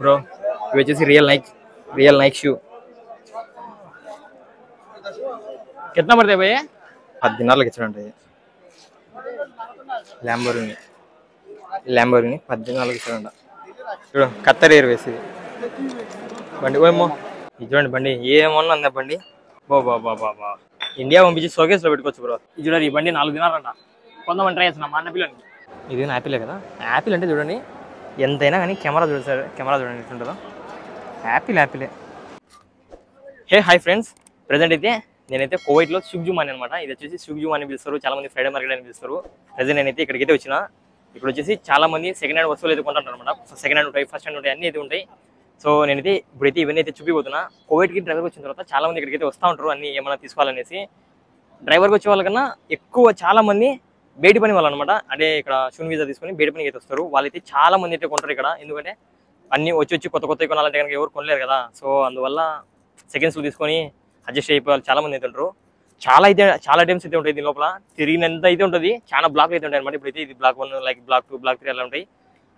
Bro ఇవి వచ్చేసి real Nike shoe कितना पड़ते भैया 10 दिनार्లకు ఇచ్చాడండి ల్యాంబోర్గిని 10 दिनार्లకు ఇచ్చాడంట చూడు ఖత్తర్ ఎయిర్వేస్ బండి ఓమో ఇది చూడండి బండి ఏమన్నా ఉందా బండి బా ఇండియా పంపించి షోకేస్ లో పెట్టుకోవచ్చు బ్రో ఇది చూడండి ఈ బండి 4 दिनार అంట కొంతమంది ట్రై చేస్తున్నా మా అన్న పిల్లలకి ఇది యాపిలే కదా యాపిల్ అంటే చూడండి ఎంతైనా కానీ కెమెరా చూడండి ఎట్లుంటుందో యాపిలే హాయ్ ఫ్రెండ్స్ ప్రెజెంట్ అయితే నేనైతే కువైట్లో షుక్జుమాని అనమాట ఇది వచ్చేసి షుక్జుమాని పిలుస్తారు చాలా మంది ఫ్రైడే మార్కెట్ అని పిలుస్తారు ప్రెజెంట్ నేనైతే ఇక్కడికైతే వచ్చిన ఇక్కడ వచ్చేసి చాలా మంది సెకండ్ హ్యాండ్ వస్తువులు అయితే కొంటారు అనమాట సెకండ్ హ్యాండ్ ఉంటాయి ఫస్ట్ హ్యాండ్ ఉంటాయి అన్నీ అయితే ఉంటాయి సో నేనైతే ఇప్పుడైతే ఇవన్నీ అయితే చూపిపోతున్నా కువైట్కి డ్రైవర్కి వచ్చిన తర్వాత చాలా మంది ఇక్కడికైతే వస్తూ ఉంటారు అన్ని ఏమైనా తీసుకోవాలనేసి డ్రైవర్కి వచ్చే వాళ్ళకన్నా ఎక్కువ చాలా మంది బయట పని వాళ్ళు అనమాట అంటే ఇక్కడ షూన్ వీజా తీసుకొని బయట పనికి అయితే వస్తారు వాళ్ళైతే చాలా మంది అయితే కొంటారు ఇక్కడ ఎందుకంటే అన్ని వచ్చి కొత్త కొనాలంటే కనుక ఎవరు కొనలేరు కదా సో అందువల్ల సెకండ్స్లో తీసుకొని అడ్జస్ట్ అయిపోవాలి చాలా మంది అయితే ఉంటారు చాలా టైమ్స్ అయితే ఉంటాయి దీని లోపల తిరిగినంత అయితే ఉంటుంది చాలా బ్లాక్లు అయితే ఉంటాయి అనమాట ఇప్పుడైతే ఇది బ్లాక్ 1 లైక్ బ్లాక్ 2 బ్లాక్ 3 అలా ఉంటాయి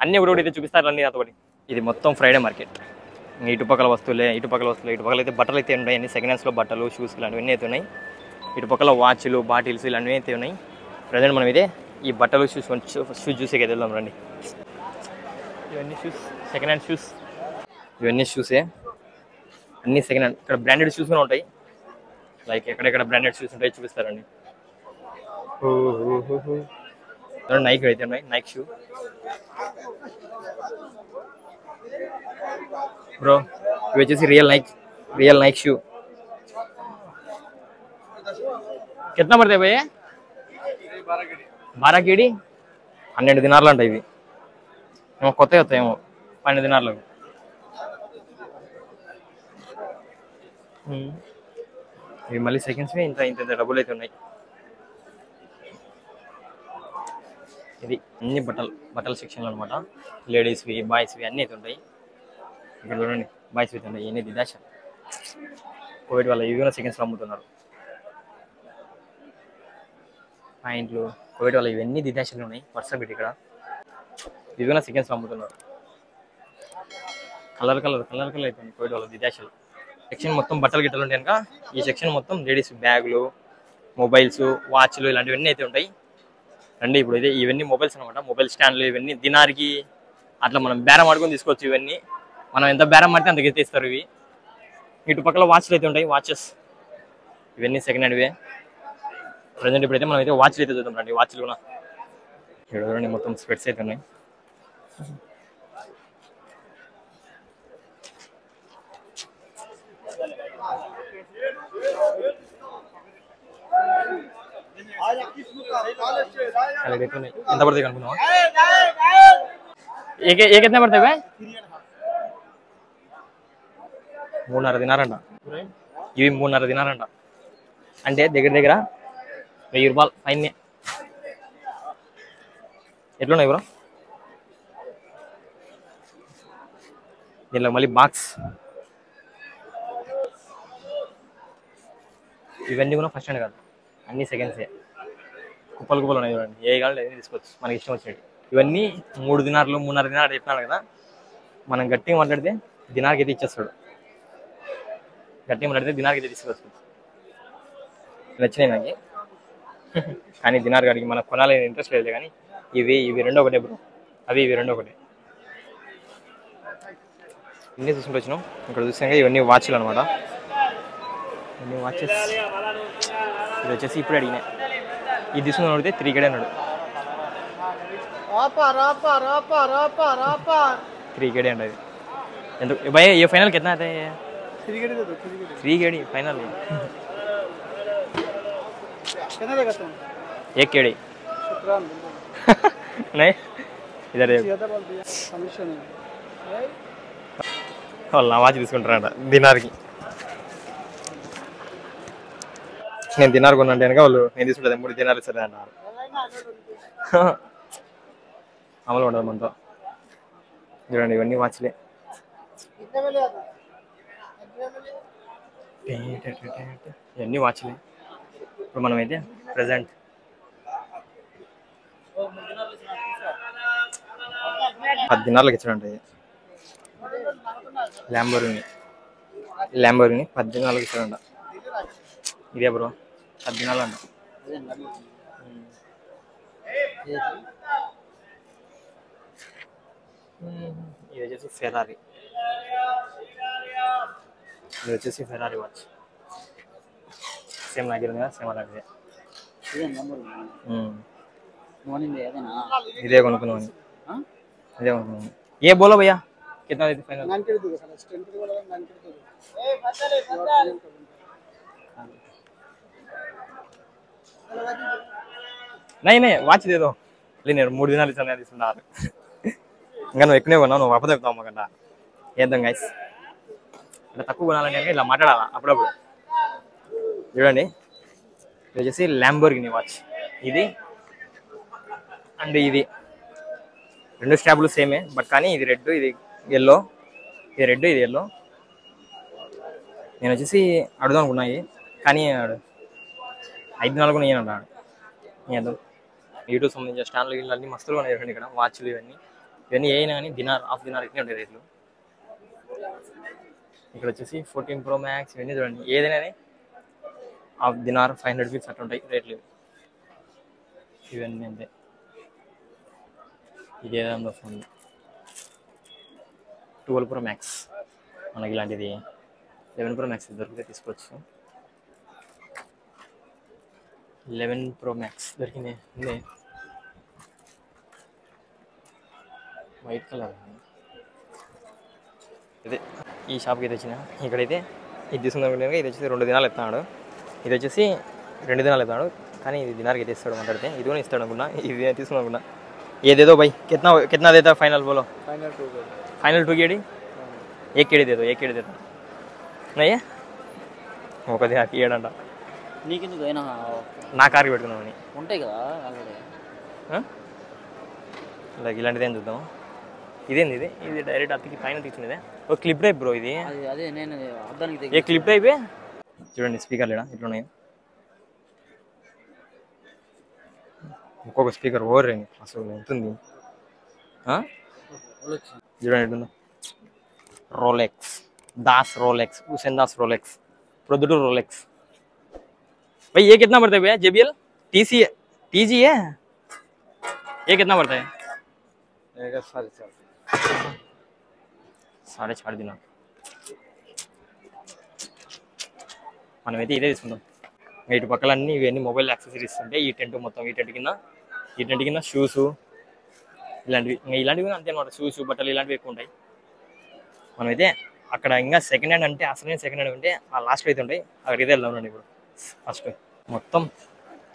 అన్ని ఒకటి అయితే చూపిస్తారు అన్ని నాతో ఇది మొత్తం ఫ్రైడే మార్కెట్ ఇటుపక్కల వస్తువులే ఇటుపక్కల అయితే బట్టలు అయితే ఉంటాయి అన్ని సెకండ్ హ్యాండ్స్లో బట్టలు షూస్ ఇలాంటివన్నీ అయితే ఉన్నాయి ఇటుపక్కల వాచ్లు బాటిల్స్ ఇలాంటివి అయితే ఉన్నాయి ప్రజెంట్ మనం అయితే ఈ బట్టలు షూస్ చూసే కదా వెళ్దాం రండి ఇవన్నీ షూస్ సెకండ్ హ్యాండ్ షూస్ ఇవన్నీ షూసే అన్ని సెకండ్ హ్యాండ్ ఇక్కడ బ్రాండెడ్ షూస్ కూడా ఉంటాయి లైక్ ఎక్కడెక్కడ బ్రాండెడ్ షూస్ ఉంటాయి చూపిస్తారండి నైక్ అయితే ఉన్నాయి నైక్ షూ బ్రో ఇవి వచ్చేసి రియల్ నైక్ షూ कितना पड़ते भैया 12 केडी 12 दिनार्లు అంట ఇవి ఏమో కొత్తగా వస్తాయేమో 12 दिनार्లకు ఇవి మళ్ళీ సెకండ్స్వే ఇంత డబ్బులు అయితే ఉన్నాయి ఇది అన్ని బట్టల సెక్షన్లు అనమాట లేడీస్వి బాయ్స్వి అన్నీ అయితే ఉంటాయి ఇక్కడ చూడండి బాయ్స్వి అయితే ఉంటాయి ఎన్ని దిదాశ కోవిడ్ వల్ల ఇవి కూడా సెకండ్స్లో అమ్ముతున్నారు పాయింట్లు కోవిడ్ వల్ల ఇవన్నీ దిదాశలు ఉన్నాయి వర్షం పెట్టి ఇక్కడ ఇవి కూడా సెకండ్స్లో అమ్ముతున్నారు కలర్ అయిపోయింది కోవిడ్ వల్ల దిదాశలు సెక్షన్ మొత్తం బట్టలు గిట్టలు ఉంటాయి కనుక ఈ సెక్షన్ మొత్తం లేడీస్ బ్యాగులు మొబైల్స్ వాచ్లు ఇలాంటివన్నీ అయితే ఉంటాయి రండి ఇప్పుడు అయితే ఇవన్నీ మొబైల్స్ అనమాట మొబైల్ స్టాండ్లు ఇవన్నీ దినార్కి అట్లా మనం బేరం ఆడుకొని తీసుకోవచ్చు ఇవన్నీ మనం ఎంత బేరం ఆడితే అంతకైతే ఇస్తారు ఇవి ఇటుపక్కల వాచ్లు అయితే ఉంటాయి వాచెస్ ఇవన్నీ సెకండ్ హ్యాండ్వే ప్రజెంట్ ఇప్పుడైతే మనం అయితే వాచ్లు అయితే చూద్దాం రండి వాచ్లు కూడా ఇక్కడ చూడండి మొత్తం స్పెట్స్ అయితే ఉన్నాయి ఎంత పడతాయి అనుకున్నావా ఏ కిतना पड़ता है 3.5 दिनार అంట ఇవి 3.5 दिनार అంట అంటే దగ్గర 1000 రూపాయలు ఫైన్ ఎట్లున్నాయి బ్రో దీనిలో మళ్ళీ బాక్స్ ఇవన్నీ కూడా ఫస్ట్ హ్యాండ్ కాదు అన్ని సెకండ్సే కుప్పలు ఉన్నాయి చూడండి ఏ కావాలి ఏది తీసుకోవచ్చు మనకి ఇష్టం వచ్చేది ఇవన్నీ 3 दिनार्లు 3.5 दिनार చెప్పినాను కదా మనం గట్టిగా మాట్లాడితే దినార్కి అయితే ఇచ్చేస్తాడు దినార్కి అయితే తీసుకోవచ్చు నచ్చినాయి నాకు కానీ దినార్ గారికి మనకు కొనాలని ఇంట్రెస్ట్ లేదు కానీ ఇవి రెండో ఒకటే బ్రో ఇవి రెండో ఒకటే ఇవన్నీ చూసుకుంటూ వచ్చినాం ఇక్కడ చూసాక ఇవన్నీ వాచ్లు అనమాట ఇవన్నీ వాచెస్ ఇది వచ్చేసి ఇప్పుడు అడిగినాయి ఇది తీసుకుని అడిగితే 3 కేడే అన్నాడు 3 కేడే అండి అది ఎందుకు భయ ఏ ఫైనల్ కిतना आता है 3 केडी फाइनल कितना देगा तुम 1 केडी नहीं इधर ज्यादा बोल दिया कमीशन है వాళ్ళ వాచ్ తీసుకుంటారంట దినార్కి నేను దినార్ కొన్నాను కనుక వాళ్ళు నేను తీసుకుంటే 3 दिनार ఇస్తారు అన్నారు అమలు ఉండదు మనతో చూడండి ఇవన్నీ వాచ్లే ఇవన్నీ వాచ్లే ఇప్పుడు మనమైతే ప్రజెంట్ 10 దినాలకు ఇచ్చాడంట ఇది. ల్యాంబోర్గిని 10 దినాలకు ఇచ్చాడంట. ఇదే బ్రో 10 దినాలు అంట. ఇది వచ్చేసి ఫెరారీ. వాచ్ సేమ్ నాకు కదా, సేమ్ అలాగే ఇదే కొనుక్కున్నాను. ఏ బోలో భయ్యా कितना देते फाइनल? नहीं వాచ్ దేదో నేను 3 దినాలు ఇచ్చాను తీసుకున్నారు. ఇంకా నువ్వు ఎక్కువనే కొన్నావు, నువ్వు అప్ప చెప్తావు అమ్మకంట. ఏద్దాం గైస్, అంటే తక్కువ కొనాలని ఇలా మాట్లాడాలా అప్పుడప్పుడు. చూడండి ఇది వచ్చేసి ల్యాంబోర్గిని వాచ్. ఇది అండ్ ఇది 2 స్టాప్లు సేమే, బట్ కానీ ఇది రెడ్, ఇది ఎల్లో. ఇది రెడ్, ఇది ఎల్లో. నేను వచ్చేసి అడుగుదాం అనుకున్నాయి, కానీ 5 దినాలు కూడా ఇయ్యనంటాడు. ఏద్దాం యూట్యూబ్ సంబంధించిన స్టాండ్లు గిళ్ళు అన్ని మస్తులు ఉన్నాయి చూడండి. ఇక్కడ వాచ్లు ఇవన్నీ అయినా కానీ హాఫ్ దినార్ ఇట్లా ఉంటాయి రేట్లు. ఇక్కడ వచ్చేసి 14 Pro Max ఇవన్నీ చూడండి. ఏదైనా హాఫ్ దినార్ 500 రూపీస్ అట్లా ఉంటాయి రేట్లు. ఇవన్నీ అంతే. ఇది ఏదైనా ఫోన్ 12 Pro Max, మనకి ఇలాంటిది 11 Pro Max దొరికితే తీసుకోవచ్చు. 11 Pro Max దొరికింది, వైట్ కలర్. ఇదే ఈ షాప్కి అయితే వచ్చిన. ఇక్కడైతే ఇది తీసుకుందాం. ఇది వచ్చేసి 2 దినాలు ఎత్తాడు. ఇది వచ్చేసి 2 దినాలు ఎత్తాడు, కానీ ఇది దినార్కి అయితే ఇస్తాడు మాట్లాడితే. ఇది కూడా ఇస్తాడు అనుకున్నా, ఇది తీసుకుందాం అనుకున్నా. ఏదేదో भाई कितना देता फाइनल बोलो? फाइनल 2 केडी, 1 केडी दे दो. 1 केडी देता नहीं है ఒక దినాకి 7 అంట. నీకెందుకు అయినా నా కార్కి పెట్టుకున్నామని ఉంటాయి కదా ఆల్రెడీ. లైక్ ఇలాంటిది ఏం చూద్దాం. ఇదేంది ఇది డైరెక్ట్ అతికి పైన తీసుకునేదే. ఒక క్లిప్ టైప్ బ్రో ఇది. అదే నేను అద్దానికి ఏ క్లిప్ టైపే. చూడండి స్పీకర్ లేడా ఇట్లున్నాయి. ఒక్కొక్క స్పీకర్ ఓవర్ రేంజ్ అసలు ఉంటుంది. చూడండి ఎట్లుందో. रोलेक्स हुसैन दास रोलेक्स प्रोद्यूटर रोलेक्स। भाई ये कितना पड़ता है भैया? JBL TG है, ये कितना पड़ता है? 4.5 दिन మనమైతే ఇదే తీసుకుంటాం. ఇటు పక్కలన్నీ ఇవన్నీ మొబైల్ యాక్సెసరీస్ ఉంటాయి. ఈ టెంట్ మొత్తం ఈ టెంట్ కింద షూస్ ఇలాంటివి అంతే అనమాట. షూస్ బట్టలు ఇలాంటివి ఎక్కువ ఉంటాయి. మనమైతే అక్కడ ఇంకా సెకండ్ హ్యాండ్ అంటే అసలైన సెకండ్ హ్యాండ్ ఉంటే ఆ లాస్ట్లో అయితే ఉంటాయి. అక్కడికి వెళ్దాం ఉండండి. ఇప్పుడు ఫస్ట్ మొత్తం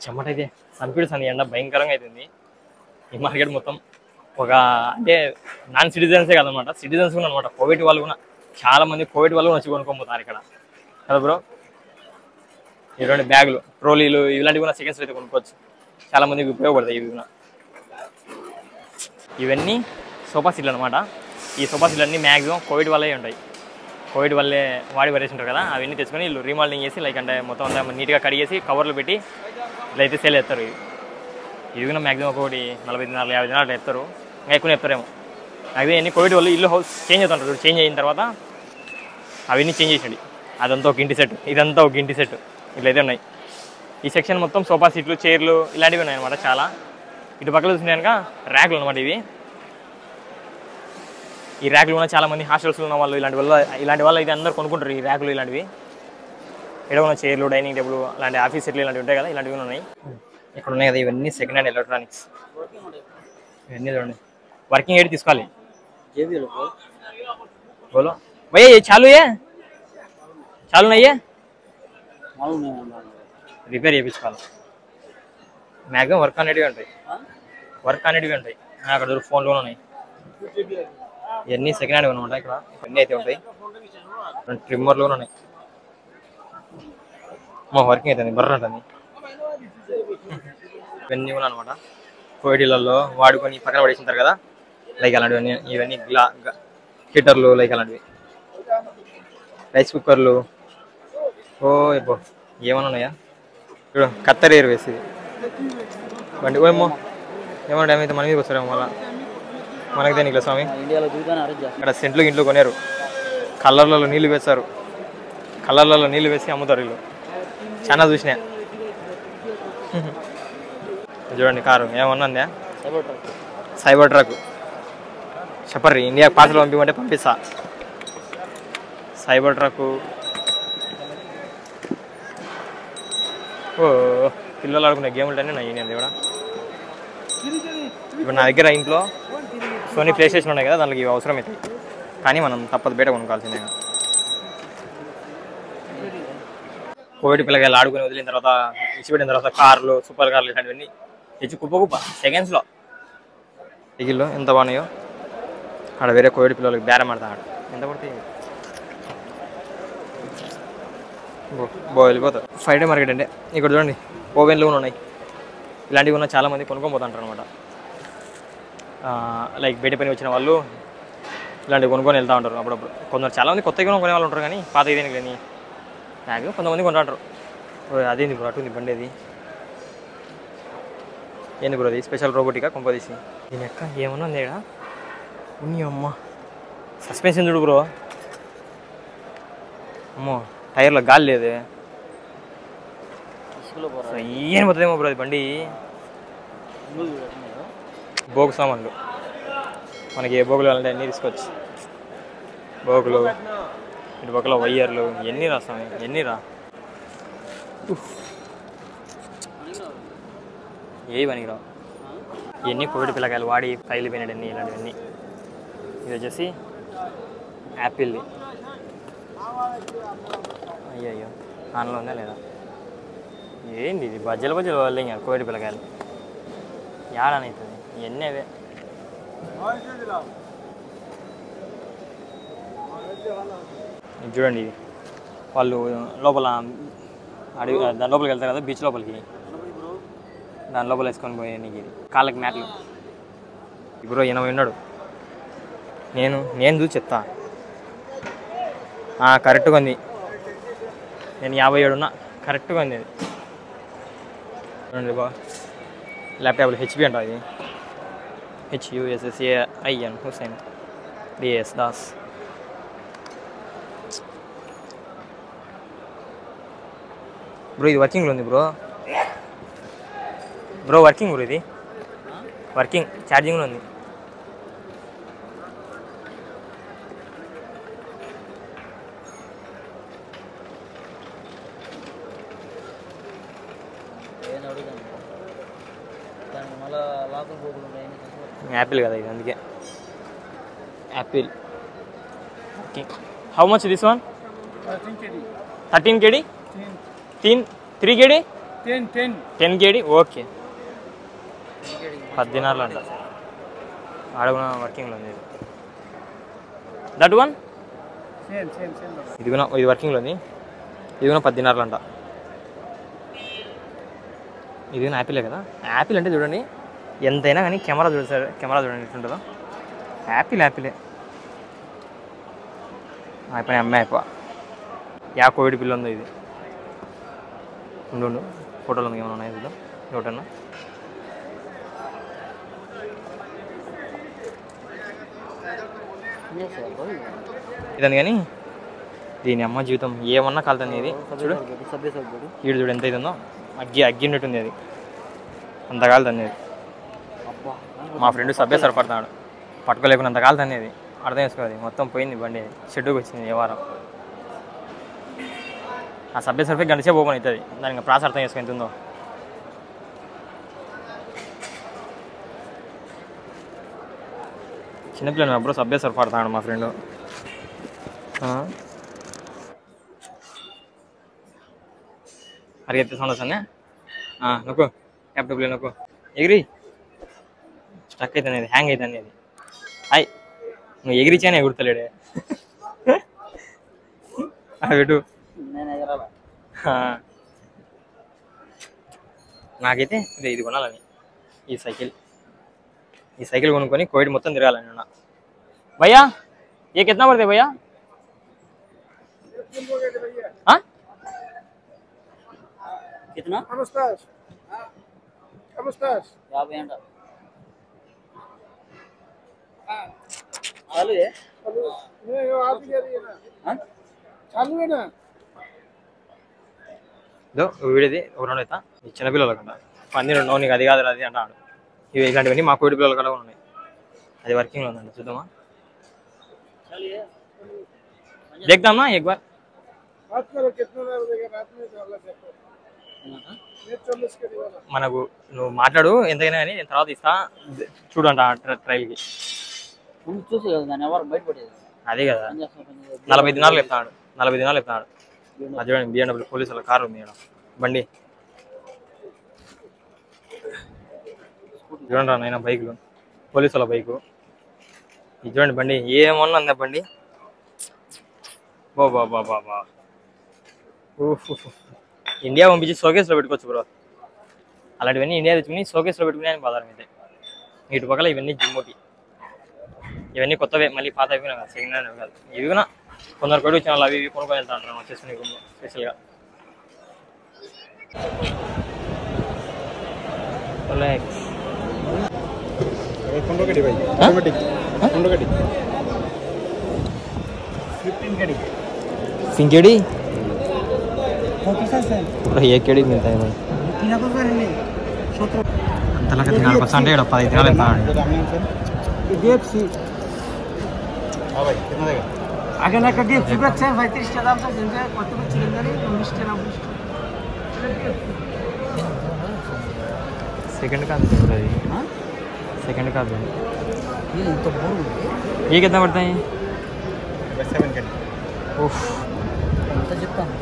చెమట అయితే సంపీడ్స్ అని ఎండ భయంకరంగా అవుతుంది. ఈ మార్కెట్ మొత్తం ఒక అంటే నాన్ సిటిజన్సే కదనమాట, సిటిజన్స్ కూడా అనమాట. కోవిడ్ వాళ్ళు కూడా చాలా మంది వచ్చి కొనుక్కోపోతారు ఇక్కడ కదా బ్రో. ఇటువంటి బ్యాగులు ట్రోలీలు ఇలాంటివి కూడా సెకండ్స్ అయితే కొనుక్కోవచ్చు. చాలా మందికి ఉపయోగపడతాయి ఇవి కూడా. ఇవన్నీ సోఫా సీట్లు అనమాట. ఈ సోఫా సీట్లు అన్నీ మ్యాక్సిమం కోవిడ్ వల్లే ఉంటాయి. కోవిడ్ వల్లే వాడి పడేసి ఉంటారు కదా, అవన్నీ తెచ్చుకొని వీళ్ళు రీమోడలింగ్ చేసి లైక్ అంటే మొత్తం అంతా నీట్గా కడిగేసి కవర్లు పెట్టి ఇట్లా అయితే సేల్ చేస్తారు. ఇవి కూడా మ్యాక్సిమం ఒకటి 40 దినాలు 50 దినాలు ఎత్తారు, ఇంకా ఎక్కువ ఎత్తారేమో. అవి అన్ని కోవిడ్ వల్ల ఇల్లు హౌస్ చేంజ్ అవుతుంటారు. చేంజ్ అయిన తర్వాత అవన్నీ చేంజ్ చేసేయండి. అదంతా ఒక ఇంటి సెట్, ఇదంతా ఒక ఇంటి సెట్ ఇట్లయితే ఉన్నాయి. ఈ సెక్షన్ మొత్తం సోఫా సీట్లు చైర్లు ఇలాంటివి ఉన్నాయి అనమాట చాలా. ఇటు పక్కన చూసిన కనుక ర్యాకులు అనమాట ఇవి. ఈ ర్యాకులు కూడా చాలా మంది హాస్టల్స్లో ఉన్న వాళ్ళు ఇలాంటి వాళ్ళు అయితే అందరూ కొనుక్కుంటారు ఈ ర్యాకులు ఇలాంటివి. ఇక్కడ ఉన్న చైర్లు డైనింగ్ టేబుల్ అలాంటి ఆఫీస్ సెట్లు ఇలాంటివి ఉంటాయి కదా, ఇలాంటివి ఉన్నాయి. ఇక్కడ ఉన్నాయి కదా ఇవన్నీ సెకండ్ హ్యాండ్ ఎలక్ట్రానిక్స్. ఇవన్నీ చూడండి. వర్కింగ్ ఎయిడ్ తీసుకోవాలి. బోలో భయ్యా ये चालू है? चालू नहीं है? రిపేర్ చేయించుకోవాలి. మ్యాక్సిమం వర్క్ అనేటివి ఉంటాయి. అక్కడ ఫోన్లో ఉన్నాయి. ఇవన్నీ సెకండ్ హ్యాండ్ అనమాట. ఇక్కడ ఇవన్నీ అయితే ఉంటాయి. ట్రిమ్మర్లు కూడా ఉన్నాయి. మా వర్కింగ్ అవుతుంది బర్ర ఉంటుంది. ఇవన్నీ కూడా అనమాట కోవిడ్లలో వాడుకొని పక్కన పడేసింటారు కదా, లైక్ అలాంటివన్నీ. ఇవన్నీ హీటర్లు లైక్ అలాంటివి, రైస్ కుక్కర్లు. ఓ ఇబ్బో ఏమన్నా ఉన్నాయా చూడు. కత్తర్ ఎయిర్వేస్ ఇది బండి. ఏమో డ్యామేజ్ అయితే మన మీదకి వస్తారేమో మళ్ళీ. మనకి దేనికి స్వామి. ఇండియాలో దిగుతానే అరేంజ్ చేస్తాను. ఇక్కడ సెంట్లు గింట్లు కొనేరు, కలర్లలో నీళ్ళు వేస్తారు, కలర్లలో నీళ్ళు వేసి అమ్ముతారు వీళ్ళు. చాలా చూసినా. చూడండి కారు ఏమన్నా సైబర్ ట్రక్ చెప్పర్రి, ఇండియా పార్సల్ పంపిమంటే పంపిస్తా. Cyber truck. ఓ పిల్లలు ఆడుకునే గేమ్లు నా నేను కూడా. ఇప్పుడు నా దగ్గర ఇంట్లో సోనీ ప్లే స్టేషన్ ఉన్నాయి కదా, దానికి ఇవి అవసరం అవుతాయి, కానీ మనం తప్పదు బయట కొనుక్కోవాల్సిందే. కోవిడ్ పిల్లకాయలు ఆడుకుని వదిలిన తర్వాత ఇచ్చిపెట్టిన తర్వాత కార్లు, సూపర్ కార్లు ఇలాంటివన్నీ తెచ్చి కుప్ప సెకండ్స్లో వెహికల్లో ఎంత బాగున్నాయో. ఆడ వేరే కోవిడ్ పిల్లలకి బేరం ఆడతాడు, ఎంత పడితే వెళ్ళిపోతారు. ఫ్రైడే మార్కెట్ అంటే ఇక్కడ చూడండి ఓవెన్లు కూడా ఉన్నాయి. ఇలాంటివి ఉన్న చాలామంది కొనుక్కొని పోతుంటారు అనమాట. లైక్ బయట పని వచ్చిన వాళ్ళు ఇలాంటివి కొనుక్కొని వెళ్తూ ఉంటారు అప్పుడప్పుడు. కొందరు చాలామంది కొత్తగా కొనే వాళ్ళు ఉంటారు, కానీ పాత ఇదేనికి కానీ మ్యాక్సిమం కొంతమంది కొంటారు. అదేంది బ్రో అటుంది బండి, అది ఏంది బ్రో అది స్పెషల్ రోబోటికా కొంపదీసి? దీని యొక్క ఏమన్నా ఉంది ఇక్కడ ఉన్ని అమ్మ. సస్పెన్షన్ చూడు బ్రో, అమ్మో టైర్లో గాలి లేదే, ఏం పోతుందేమో బ్రో అది బండి. బోగు సామాన్లు మనకి ఏ బోగులు కావాలంటే అన్నీ తీసుకోవచ్చు. బోగులు, ఇటు పక్కల వైర్లు, ఎన్ని రాస్తాం ఎన్ని రా ఏ పనికిరావు. ఇవన్నీ కోవిడ్ పిల్లకాయలు వాడి పగిలిపోయినాడన్నీ ఇలాంటివన్నీ. ఇది వచ్చేసి యాపిల్ది. అయ్యో ఆన్లో ఉందా లేదా? ఏంది ఇది బజ్జలు వాళ్ళు ఇంకా కోవిడ్ పిల్లకాయలు ఏడానవుతుంది ఇవన్నీ అవే. ఇది చూడండి, ఇది వాళ్ళు లోపల అడవి దాని లోపలికి వెళ్తారు కదా బీచ్ లోపలికి, దాని లోపల వేసుకొని పోయే నీకు ఇది కాళ్ళకి మ్యాట్లు. ఇప్పుడు 80 ఉన్నాడు, నేను చూసి చెప్తా. కరెక్ట్గా ఉంది, నేను 57 ఉన్నా, కరెక్ట్గా ఉంది అది. చూడండి బా ల్యాప్టాప్లో హెచ్పి అంట, అది HUSSAIN Hussain DS Das. Bro ఇది వర్కింగ్లో ఉంది బ్రో వర్కింగ్ బ్రో, ఇది వర్కింగ్ ఛార్జింగ్లో ఉంది. యాపిల్ కదా ఇది, అందుకే Apple. How much this one? 13 KD 3 KD 10 KD okay. 10 దినార్లు అంట, ఆడగున వర్కింగ్లో ఉంది. దట్ వన్ ఇది వర్కింగ్లో ఉంది, ఇది కూడా 10 దినార్లు అంట. ఇది యాపిలే కదా. యాపిల్ అంటే చూడండి ఎంతైనా కానీ కెమెరా చూడండి, కెమెరా చూడండి ఎట్లుంటుందో. యాపిలే అయిపోయిన అమ్మాయి అయిపో. కోవిడ్ పిల్ల ఉందో ఇది. ఉండు ఫోటోలు ఉంది ఏమైనా ఉన్నాయి ఇందులో ఒకటన్నా. ఇదని కానీ దీని అమ్మ జీవితం ఏమన్నా కాలుతుంది. ఇది చూడు ఈడు చూడు ఎంత అవుతుందో, అగ్గి ఉన్నట్టుంది అది, అంత కాలుతుంది అది. మా ఫ్రెండ్ సభ్య సరిపడుతున్నాడు, పట్టుకోలేకున్నంత కాలుతుంది అది, అర్థం చేసుకోవాలి. మొత్తం పోయింది బండి, షెడ్డుకి వచ్చింది ఏ వారం. ఆ సభ్య సరిపై గంటసేపు ఓపెన్ అవుతుంది, దానికి ప్రాసెస్ అర్థం చేసుకుని ఎంత ఉందో. చిన్నపిల్లలు అప్పుడు సభ్య సరిపడుతున్నాడు మా ఫ్రెండ్. అరిగెత్తే సౌండ్ వస్తానే నొక్కు, ల్యాప్టాప్లో నొక్కు, ఎగిరి స్టక్ అవుతుంది, అది హ్యాంగ్ అవుతుంది అది. హాయ్ నువ్వు ఎగిరిచానే ఎగురుతలేడే పెట్టు. నాకైతే ఇది కొనాలని, ఈ సైకిల్ కొనుక్కొని కోవిడ్ మొత్తం తిరగాలని ఉన్నా. భయ్యా ఏ కిतना పడితే భయ్యా? कितना? ¿Cómo estás? ¿Cómo estás? 50 అంట. चालू है चालू है ना ఇదో వీడిది ఒక రెండు అవుతా ఈ చిన్నపిల్లలకి అంట పన్నీరు ఉండవు నీకు అది కాదు అది అంటాడు ఇవి ఇలాంటివన్నీ మా కోడి పిల్లలు కూడా ఉన్నాయి అది వర్కింగ్లో ఉందండి చూద్దామా देखता ना एक बार बात करो कितना देगा रात में डाला सकते ये 40 के दिवाला మనకు నువ్వు మాట్లాడు ఎంతైనా కానీ నేను తర్వాత ఇస్తా చూడంట ట్రైల్కి ముందు చూసి కదా దాన్ని ఎవరు బయటపడేది అదే కదా 40 దినాలు చెప్తాడు 40 దినాలు చెప్తాడు అది చూడండి BMW పోలీసుల కారు ఉంది ఇక్కడ బండి చూడండి నాయన బైకులు పోలీసుల బైకు ఇది చూడండి బండి ఏమన్నా ఉందా బండి బాబా బాబా బా ఇండియా పంపించి షోకేస్లో పెట్టుకోవచ్చు బ్రో అలాంటివన్నీ ఇండియా తెచ్చుకుని షోకేస్లో పెట్టుకుని అని బాధారం అయితే ఇటు పక్కల ఇవన్నీ జిమ్మోటి ఇవన్నీ కొత్తవే మళ్ళీ పాత అయిపోయినా కదా సెకండ్ హ్యాండ్ కాదు ఇవి కూడా కొందరు కొడు వచ్చిన వాళ్ళు అవి ఇవి కొనుక్కొని వెళ్తా ఉంటారు వచ్చేసుకుని స్పెషల్గా सिंकेड़ी पूरा एक केड़ी मिलता है भाई अंतला का 3% है 10 दिनाలు ఎంత गेट सी हां भाई कितना देगा आगे ना कभी सुबह से 35 के दाम से जिंदे कत कुछ चिंदरी 19 के नाम सेकंड का है हां सेकंड का है ये तो बहुत ये कितना पड़ता है 7 के उफ ఎంత చెప్తాను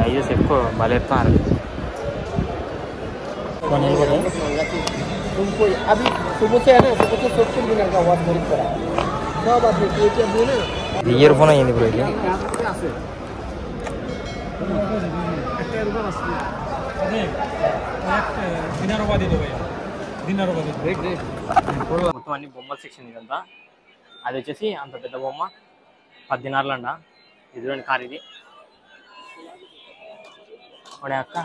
ये सबको भले पार तुमको अभी सुबह से है ना सुबह से 70 मिनट का आवाज खरीद करा सब बात है ये क्या बोले इयरफोन అయ్యింది బ్రో ఇది మొత్తం అన్ని బొమ్మల సెక్షన్ ఇదంతా అది వచ్చేసి అంత పెద్ద బొమ్మ 10 దినార్లు అంట ఇది చూడండి కార్ ఇది ఒడే అక్క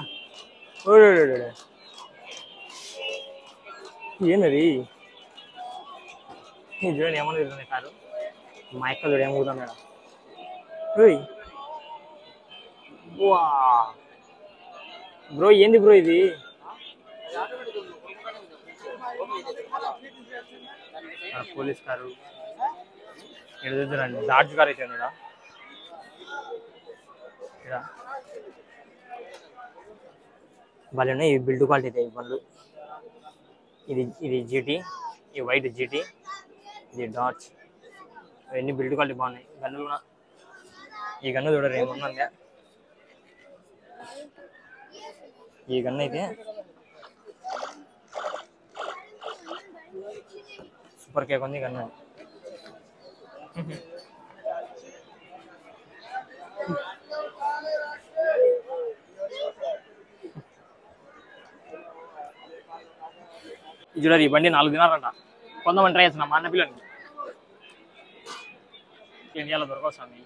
ఏంది ఇది చూడండి ఏమన్నా తిరుగుతుంది కారు మా అక్క చూడ ఏమవుతాం మేడం వా బ్రో ఏంది బ్రో ఇది పోలీస్ కారు ఎదురండి డాడ్జ్ కార్ అయితే ఉన్నాడా భలే ఉన్నాయి ఈ బిల్డ్ క్వాలిటీ అయితే ఈ బండ్లు ఇది జీటీ ఈ వైట్ జీటీ ఇది డాడ్జ్ ఇవన్నీ బిల్డ్ క్వాలిటీ బాగున్నాయి గన్నులు కూడా ఈ గన్ను చూడరు ఏమన్నా ఈ గన్ను అయితే సూపర్ కేక్ ఉంది గన్ను చూడాలి ఈ బండి 4 దినాలంట కొంతమంది ట్రై చేస్తున్నా మా అన్న పిల్లలకి ఇండియాలో దొరకవు స్వామి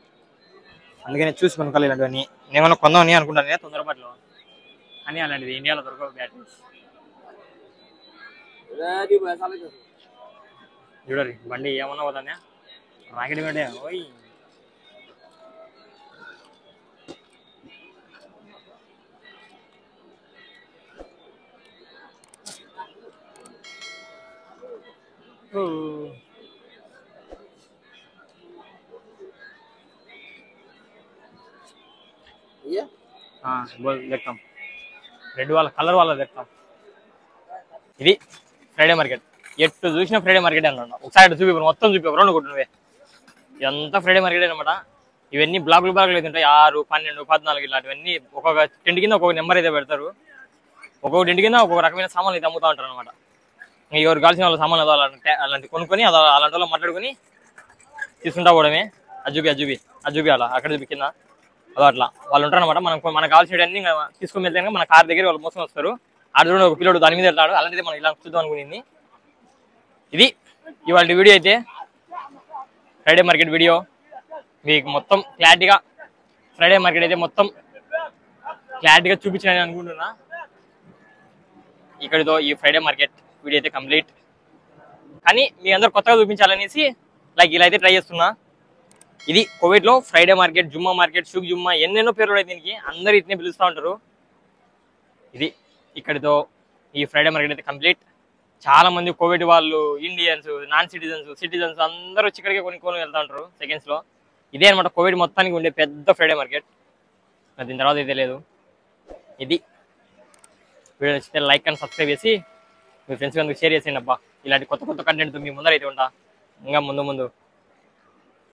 అందుకని చూసి కొనుక్కోవాలి ఇలాంటివన్నీ నేమన్నా కొందామని అనుకుంటాను తొందరపాట్లో అని అలాంటిది ఇండియాలో దొరకవు బ్యాటరీస్ చూడాలి బండి ఏమన్నా పోతానే రాకెట్ బండి ఓయ్ हाँ बोल देखता हूँ रेड वाला कलर वाला देखता हूँ ఇది ఫ్రైడే మార్కెట్ ఎట్టు చూసినా ఫ్రైడే మార్కెట్ అన్నమాట ఒకసారి చూపి మొత్తం చూపి రెండు కొట్టినవే ఎంత ఫ్రైడే మార్కెట్ అనమాట ఇవన్నీ బ్లాక్లు అయితే ఉంటాయి 6, 12, 14 ఇలాంటివన్నీ ఒక్కొక్క టెంట్ కింద ఒక్కొక్క నెంబర్ అయితే పెడతారు ఒక్కొక్క టెంట్ కింద ఒక్కొక్క రకమైన సామాన్లు అయితే అమ్ముతూ ఉంటారు అనమాట ఎవరు కావాల్సిన వాళ్ళ సామాన్లు అలాంటి కొనుక్కొని అలాంటి వాళ్ళు మాట్లాడుకొని తీసుకుంటా పోవడమే అజుబి అలా అక్కడ చూపి కింద అదో అట్లా వాళ్ళు ఉంటారు అనమాట మనకు కావాల్సినవన్నీ తీసుకుని వెళ్తే మన కార్ దగ్గర వాళ్ళు మోసం వస్తారు ఆడ ఒక పిల్లడు దాని మీద వెళ్తాడు అలాంటిది మనం ఇలా చూద్దాం అనుకునింది ఇది ఇవాళ వీడియో అయితే ఫ్రైడే మార్కెట్ వీడియో మీకు మొత్తం క్లారిటీగా ఫ్రైడే మార్కెట్ అయితే మొత్తం క్లారిటీగా చూపించాలని అనుకుంటున్నా ఇక్కడితో ఈ ఫ్రైడే మార్కెట్ వీడియో అయితే కంప్లీట్ కానీ మీ అందరు కొత్తగా చూపించాలనేసి లైక్ ఇలా అయితే ట్రై చేస్తున్నా. ఇది కోవిడ్లో Friday market, Jumma market, shook Jumma, ఎన్నెన్నో పేర్లు ఉన్నాయి దీనికి, అందరూ ఇట్నే పిలుస్తూ ఉంటారు. ఇది ఇక్కడితో ఈ ఫ్రైడే మార్కెట్ అయితే కంప్లీట్. చాలా మంది కోవిడ్ వాళ్ళు, ఇండియన్స్, నాన్ సిటిజన్స్ అందరూ వచ్చి ఇక్కడికి కొనుక్కొని వెళ్తూ ఉంటారు సెకండ్స్లో. ఇదే అనమాట కోవిడ్ మొత్తానికి ఉండే పెద్ద ఫ్రైడే మార్కెట్. దీని తర్వాత అయితే లేదు. ఇది వీడియో నచ్చితే లైక్ అండ్ సబ్స్క్రైబ్ చేసి మీ ఫ్రెండ్స్కి అందుకు షేర్ చేసేయండి అబ్బా. ఇలాంటి కొత్త కంటెంట్తో మీ ముందర అయితే ఉంటా ఇంకా ముందు